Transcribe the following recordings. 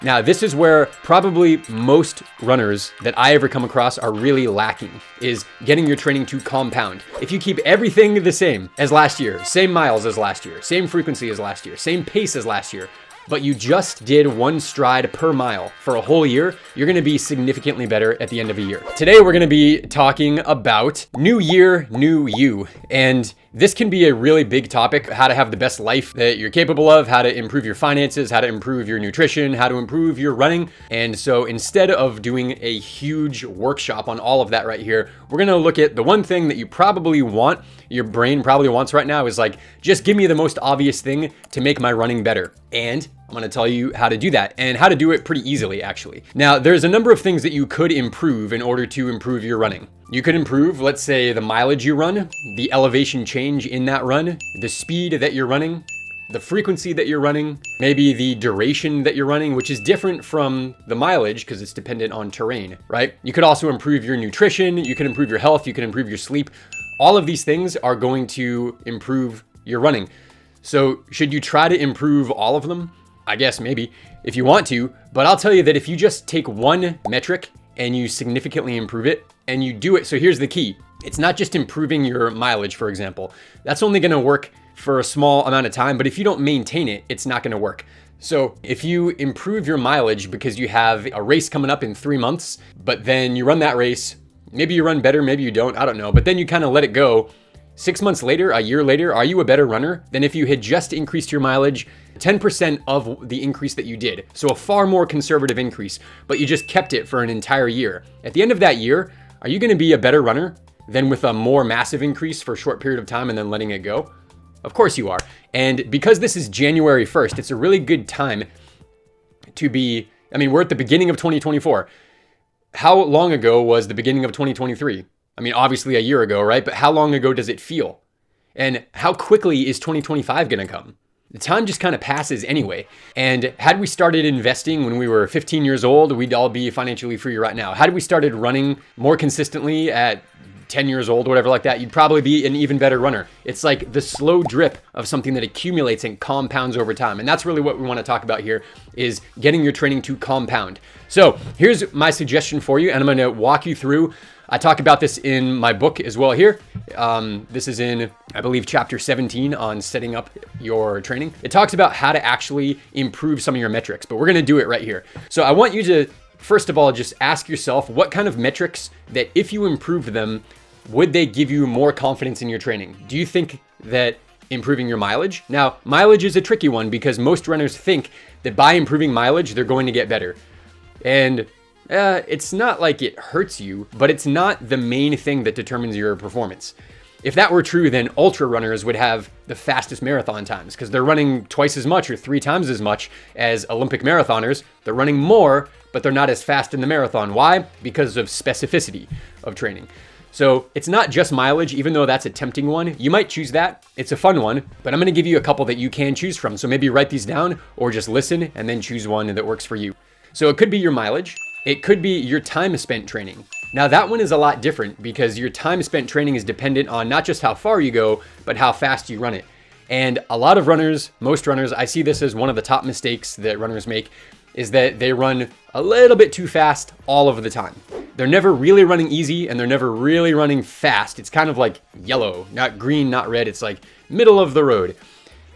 Now, this is where probably most runners that I ever come across are really lacking, is getting your training to compound. If you keep everything the same as last year, same miles as last year, same frequency as last year, same pace as last year, but you just did one stride per mile for a whole year, you're gonna be significantly better at the end of a year. Today, we're gonna be talking about new year, new you. And this can be a really big topic, how to have the best life that you're capable of, how to improve your finances, how to improve your nutrition, how to improve your running. And so instead of doing a huge workshop on all of that right here, we're gonna look at the one thing that you probably want, your brain probably wants right now is like, just give me the most obvious thing to make my running better. And I'm gonna tell you how to do that and how to do it pretty easily, actually. Now, there's a number of things that you could improve in order to improve your running. You could improve, let's say, the mileage you run, the elevation change in that run, the speed that you're running, the frequency that you're running, maybe the duration that you're running, which is different from the mileage because it's dependent on terrain, right? You could also improve your nutrition, you can improve your health, you can improve your sleep. All of these things are going to improve your running. So should you try to improve all of them? I guess maybe if you want to, but I'll tell you that if you just take one metric and you significantly improve it and you do it. So here's the key. It's not just improving your mileage, for example. That's only going to work for a small amount of time, but if you don't maintain it, it's not going to work. So if you improve your mileage because you have a race coming up in 3 months, but then you run that race, maybe you run better, maybe you don't, I don't know, but then you kind of let it go. 6 months later, a year later, are you a better runner than if you had just increased your mileage 10% of the increase that you did? So a far more conservative increase, but you just kept it for an entire year. At the end of that year, are you gonna be a better runner than with a more massive increase for a short period of time and then letting it go? Of course you are. And because this is January 1st, it's a really good time to be, we're at the beginning of 2024. How long ago was the beginning of 2023? Obviously a year ago, right? But how long ago does it feel? And how quickly is 2025 gonna come? The time just kind of passes anyway. And had we started investing when we were 15 years old, we'd all be financially free right now. Had we started running more consistently at 10 years old, whatever like that, you'd probably be an even better runner. It's like the slow drip of something that accumulates and compounds over time. And that's really what we want to talk about here, is getting your training to compound. So here's my suggestion for you, and I'm going to walk you through. I talk about this in my book as well here. This is in, I believe, chapter 17 on setting up your training. It talks about how to actually improve some of your metrics, but we're going to do it right here. So I want you to, first of all, just ask yourself what kind of metrics that if you improved them, would they give you more confidence in your training? Do you think that improving your mileage? Now, mileage is a tricky one because most runners think that by improving mileage, they're going to get better. And it's not like it hurts you, but it's not the main thing that determines your performance. If that were true, then ultra runners would have the fastest marathon times because they're running twice as much or 3 times as much as Olympic marathoners. They're running more, but they're not as fast in the marathon. Why? Because of specificity of training. So it's not just mileage, even though that's a tempting one. You might choose that. It's a fun one, but I'm going to give you a couple that you can choose from. So maybe write these down or just listen and then choose one that works for you. So it could be your mileage. It could be your time spent training. Now that one is a lot different because your time spent training is dependent on not just how far you go, but how fast you run it. And a lot of runners, most runners, I see this as one of the top mistakes that runners make, is that they run a little bit too fast all of the time. They're never really running easy and they're never really running fast. It's kind of like yellow, not green, not red. It's like middle of the road.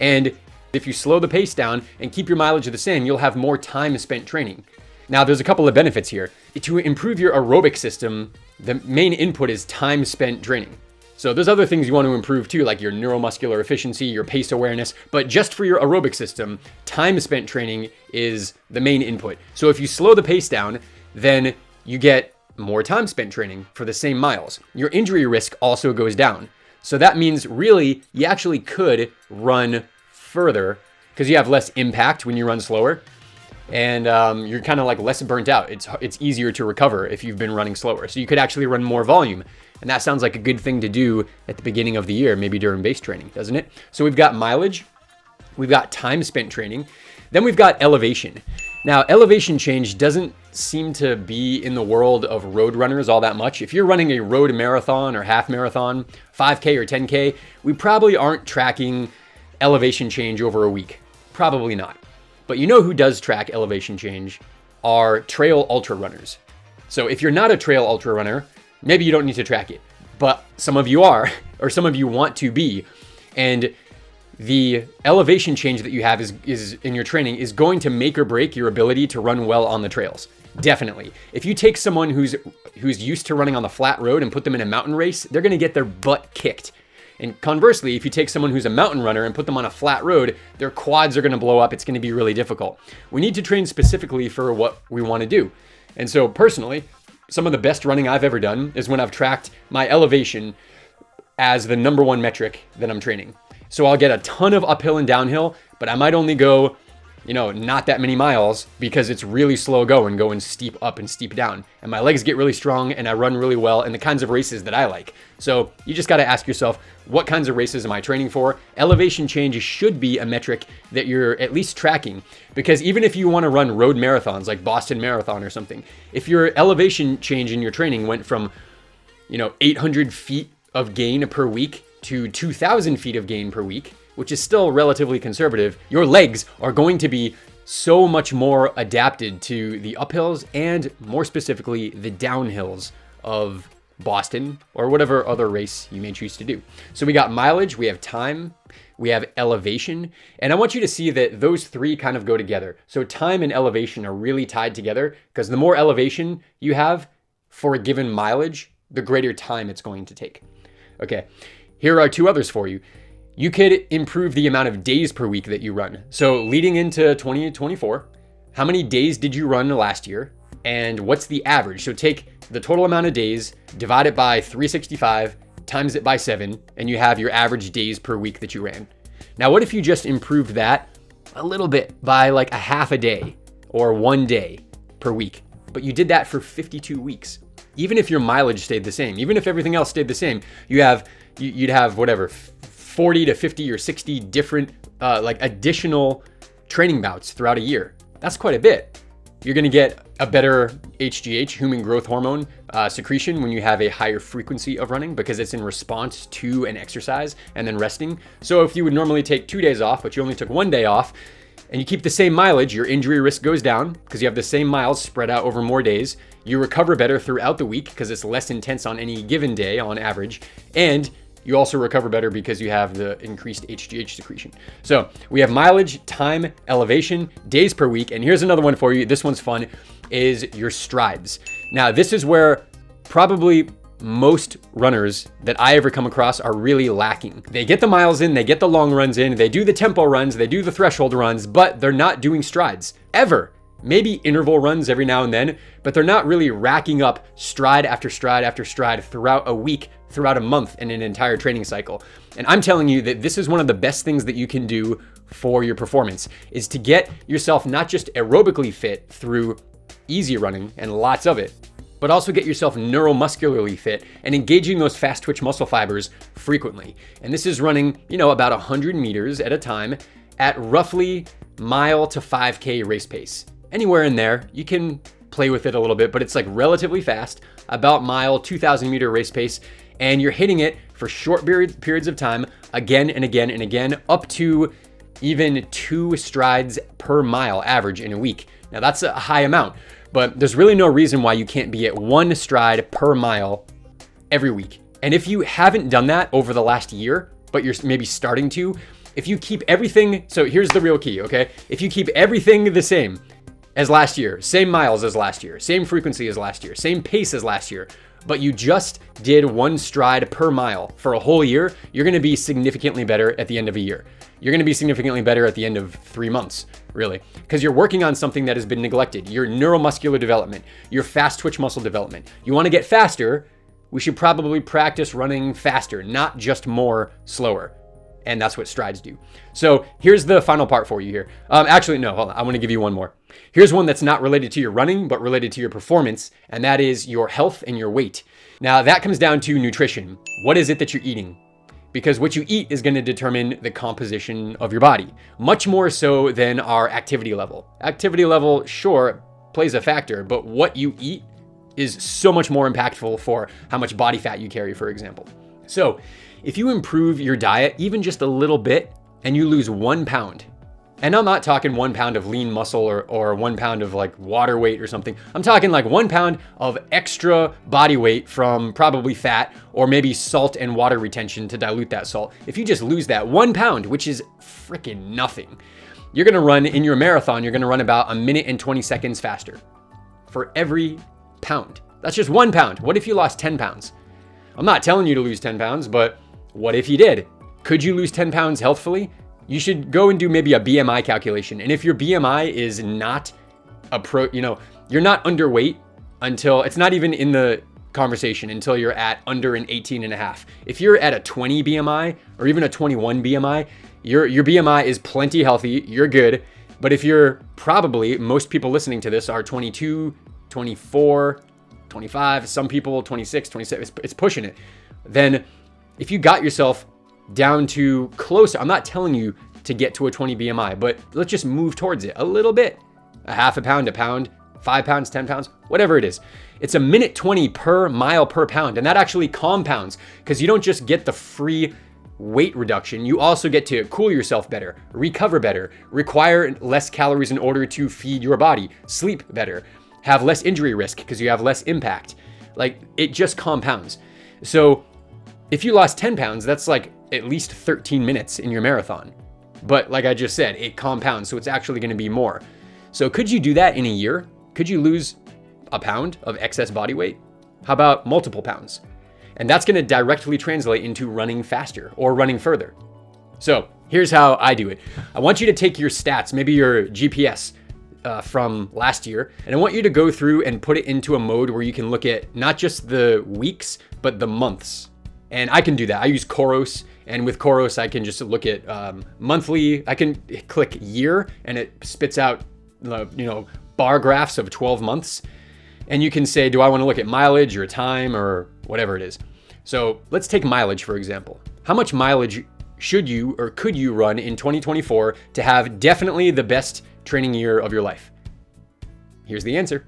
And if you slow the pace down and keep your mileage the same, you'll have more time spent training. Now, there's a couple of benefits here. To improve your aerobic system, the main input is time spent training. So there's other things you want to improve too, like your neuromuscular efficiency, your pace awareness, but just for your aerobic system, time spent training is the main input. So if you slow the pace down, then you get more time spent training for the same miles. Your injury risk also goes down. So that means really you actually could run further because you have less impact when you run slower. And you're kind of like less burnt out. It's easier to recover if you've been running slower. So you could actually run more volume. And that sounds like a good thing to do at the beginning of the year, maybe during base training, doesn't it? So we've got mileage, we've got time spent training, then we've got elevation. Now, elevation change doesn't seem to be in the world of road runners all that much. If you're running a road marathon or half marathon, 5K or 10K, we probably aren't tracking elevation change over a week. Probably not. But you know who does track elevation change are trail ultra runners. So if you're not a trail ultra runner, maybe you don't need to track it, but some of you are, or some of you want to be. And the elevation change that you have is in your training is going to make or break your ability to run well on the trails. Definitely. If you take someone who's used to running on the flat road and put them in a mountain race, they're going to get their butt kicked. And conversely, if you take someone who's a mountain runner and put them on a flat road, their quads are going to blow up. It's going to be really difficult. We need to train specifically for what we want to do. And so personally, some of the best running I've ever done is when I've tracked my elevation as the number one metric that I'm training. So I'll get a ton of uphill and downhill, but I might only go, not that many miles because it's really slow going steep up and steep down. And my legs get really strong and I run really well in the kinds of races that I like. So you just got to ask yourself, what kinds of races am I training for? Elevation change should be a metric that you're at least tracking, because even if you want to run road marathons like Boston Marathon or something, if your elevation change in your training went from, 800 feet of gain per week to 2,000 feet of gain per week, which is still relatively conservative, your legs are going to be so much more adapted to the uphills and more specifically the downhills of Boston or whatever other race you may choose to do. So we got mileage, we have time, we have elevation, and I want you to see that those three kind of go together. So time and elevation are really tied together because the more elevation you have for a given mileage, the greater time it's going to take. Okay, here are two others for you. You could improve the amount of days per week that you run. So leading into 2024, how many days did you run last year? And what's the average? So take the total amount of days, divide it by 365, times it by 7, and you have your average days per week that you ran. Now, what if you just improved that a little bit by like a half a day or 1 day per week, but you did that for 52 weeks? Even if your mileage stayed the same, even if everything else stayed the same, you'd have whatever, 40 to 50 or 60 different additional training bouts throughout a year. That's quite a bit. You're going to get a better HGH, human growth hormone, secretion when you have a higher frequency of running because it's in response to an exercise and then resting. So if you would normally take 2 days off, but you only took 1 day off, and you keep the same mileage, your injury risk goes down because you have the same miles spread out over more days. You recover better throughout the week because it's less intense on any given day on average. And you also recover better because you have the increased HGH secretion. So we have mileage, time, elevation, days per week. And here's another one for you. This one's fun, is your strides. Now, this is where probably most runners that I ever come across are really lacking. They get the miles in, they get the long runs in, they do the tempo runs, they do the threshold runs, but they're not doing strides ever. Maybe interval runs every now and then, but they're not really racking up stride after stride after stride throughout a week, throughout a month, in an entire training cycle. And I'm telling you that this is one of the best things that you can do for your performance, is to get yourself not just aerobically fit through easy running and lots of it, but also get yourself neuromuscularly fit and engaging those fast twitch muscle fibers frequently. And this is running, about 100 meters at a time at roughly mile to 5K race pace. Anywhere in there, you can play with it a little bit, but it's like relatively fast, about mile, 2,000 meter race pace. And you're hitting it for short periods of time, again and again and again, up to even 2 strides per mile average in a week. Now that's a high amount, but there's really no reason why you can't be at 1 stride per mile every week. And if you haven't done that over the last year, but you're maybe starting to, if you keep everything, so here's the real key, okay? If you keep everything the same as last year, same miles as last year, same frequency as last year, same pace as last year, but you just did 1 stride per mile for a whole year, you're gonna be significantly better at the end of a year. You're gonna be significantly better at the end of 3 months, really, because you're working on something that has been neglected, your neuromuscular development, your fast twitch muscle development. You wanna get faster, we should probably practice running faster, not just more slower. And that's what strides do. So here's the final part for you here. Actually, no, hold on. I want to give you one more. Here's one that's not related to your running, but related to your performance, and that is your health and your weight. Now that comes down to nutrition. What is it that you're eating? Because what you eat is going to determine the composition of your body, much more so than our activity level. Activity level, sure, plays a factor, but what you eat is so much more impactful for how much body fat you carry, for example. So if you improve your diet even just a little bit and you lose 1 pound, And I'm not talking 1 pound of lean muscle or 1 pound of like water weight or something. I'm talking like 1 pound of extra body weight from probably fat or maybe salt and water retention to dilute that salt. If you just lose that 1 pound, which is freaking nothing, you're gonna run in your marathon, you're gonna run about 1 minute and 20 seconds faster for every pound. That's just 1 pound. What if you lost 10 pounds? I'm not telling you to lose 10 pounds, but what if you did? Could you lose 10 pounds healthfully? You should go and do maybe a BMI calculation. And if your BMI is not you're not underweight until it's not even in the conversation until you're at under an 18.5. If you're at a 20 BMI or even a 21 BMI, your BMI is plenty healthy, you're good. But if you're probably, most people listening to this are 22, 24, 25, some people 26, 27, it's pushing it. Then if you got yourself down to close, I'm not telling you to get to a 20 BMI, but let's just move towards it a little bit. A half a pound, 5 pounds, 10 pounds, whatever it is. It's 1:20 per mile per pound. And that actually compounds because you don't just get the free weight reduction. You also get to cool yourself better, recover better, require less calories in order to feed your body, sleep better, have less injury risk because you have less impact. Like it just compounds. So if you lost 10 pounds, that's like at least 13 minutes in your marathon. But like I just said, it compounds, so it's actually going to be more. So could you do that in a year? Could you lose a pound of excess body weight? How about multiple pounds? And that's going to directly translate into running faster or running further. So here's how I do it. I want you to take your stats, maybe your GPS from last year, and I want you to go through and put it into a mode where you can look at not just the weeks, but the months. And I can do that. I use Khoros, and with Khoros, I can just look at monthly. I can click year, and it spits out bar graphs of 12 months. And you can say, do I want to look at mileage or time or whatever it is? So let's take mileage, for example. How much mileage should you or could you run in 2024 to have definitely the best training year of your life? Here's the answer.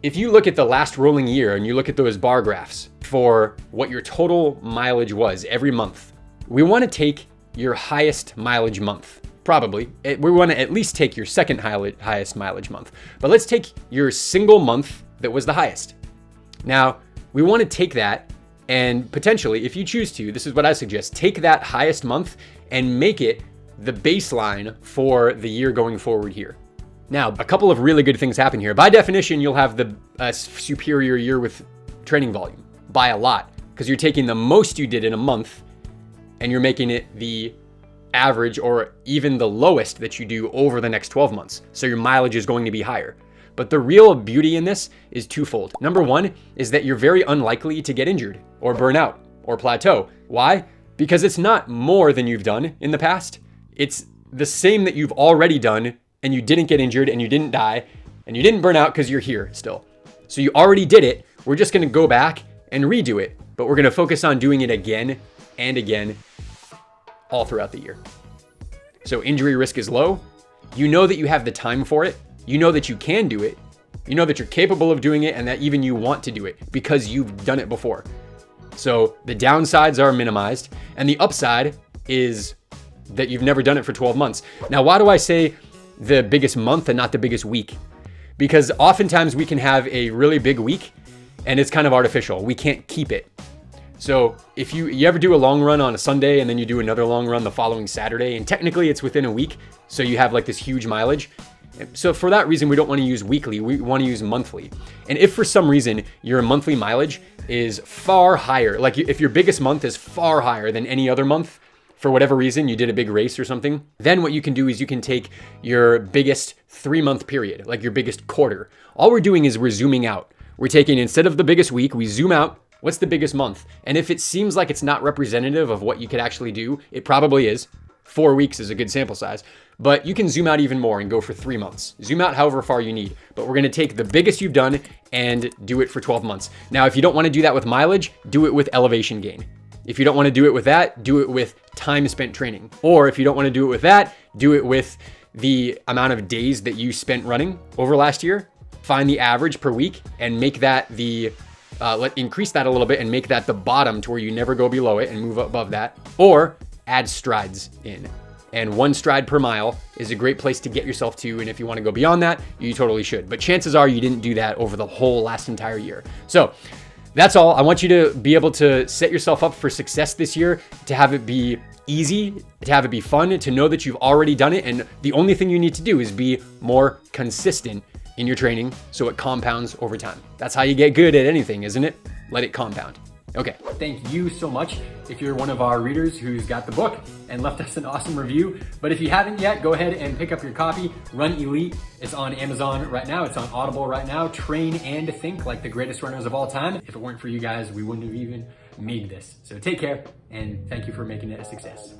If you look at the last rolling year and you look at those bar graphs for what your total mileage was every month, we want to take your highest mileage month. Probably. We want to at least take your second highest mileage month. But let's take your single month that was the highest. Now, we want to take that and potentially, if you choose to, this is what I suggest, take that highest month and make it the baseline for the year going forward here. Now, a couple of really good things happen here. By definition, you'll have the superior year with training volume by a lot because you're taking the most you did in a month and you're making it the average or even the lowest that you do over the next 12 months. So your mileage is going to be higher. But the real beauty in this is twofold. Number one is that you're very unlikely to get injured or burn out or plateau. Why? Because it's not more than you've done in the past. It's the same that you've already done and you didn't get injured and you didn't die and you didn't burn out because you're here still. So you already did it. We're just going to go back and redo it, but we're going to focus on doing it again and again all throughout the year. So injury risk is low. You know that you have the time for it. You know that you can do it. You know that you're capable of doing it and that even you want to do it because you've done it before. So the downsides are minimized and the upside is that you've never done it for 12 months. Now, why do I say the biggest month and not the biggest week? Because oftentimes we can have a really big week and it's kind of artificial. We can't keep it. So if you ever do a long run on a Sunday and then you do another long run the following Saturday, and technically it's within a week, so you have like this huge mileage. So for that reason, we don't want to use weekly, we want to use monthly. And if for some reason your monthly mileage is far higher, like if your biggest month is far higher than any other month, for whatever reason, you did a big race or something, then what you can do is you can take your biggest 3-month period, like your biggest quarter. All we're doing is we're zooming out. We're taking, instead of the biggest week, we zoom out. What's the biggest month? And if it seems like it's not representative of what you could actually do, it probably is. 4 weeks is a good sample size, but you can zoom out even more and go for 3 months. Zoom out however far you need, but we're gonna take the biggest you've done and do it for 12 months. Now, if you don't wanna do that with mileage, do it with elevation gain. If you don't wanna do it with that, do it with time spent training. Or if you don't wanna do it with that, do it with the amount of days that you spent running over last year. Find the average per week and make that increase that a little bit and make that the bottom to where you never go below it and move above that, or add strides in. And 1 stride per mile is a great place to get yourself to. And if you want to go beyond that, you totally should. But chances are you didn't do that over the whole last entire year. So that's all. I want you to be able to set yourself up for success this year, to have it be easy, to have it be fun, to know that you've already done it. And the only thing you need to do is be more consistent in your training so it compounds over time. That's how you get good at anything, isn't it? Let it compound. Okay, thank you so much if you're one of our readers who's got the book and left us an awesome review. But if you haven't yet, go ahead and pick up your copy. Run Elite. It's on Amazon right now. It's on Audible right now. Train and think like the greatest runners of all time. If it weren't for you guys, we wouldn't have even made this. So take care, and thank you for making it a success.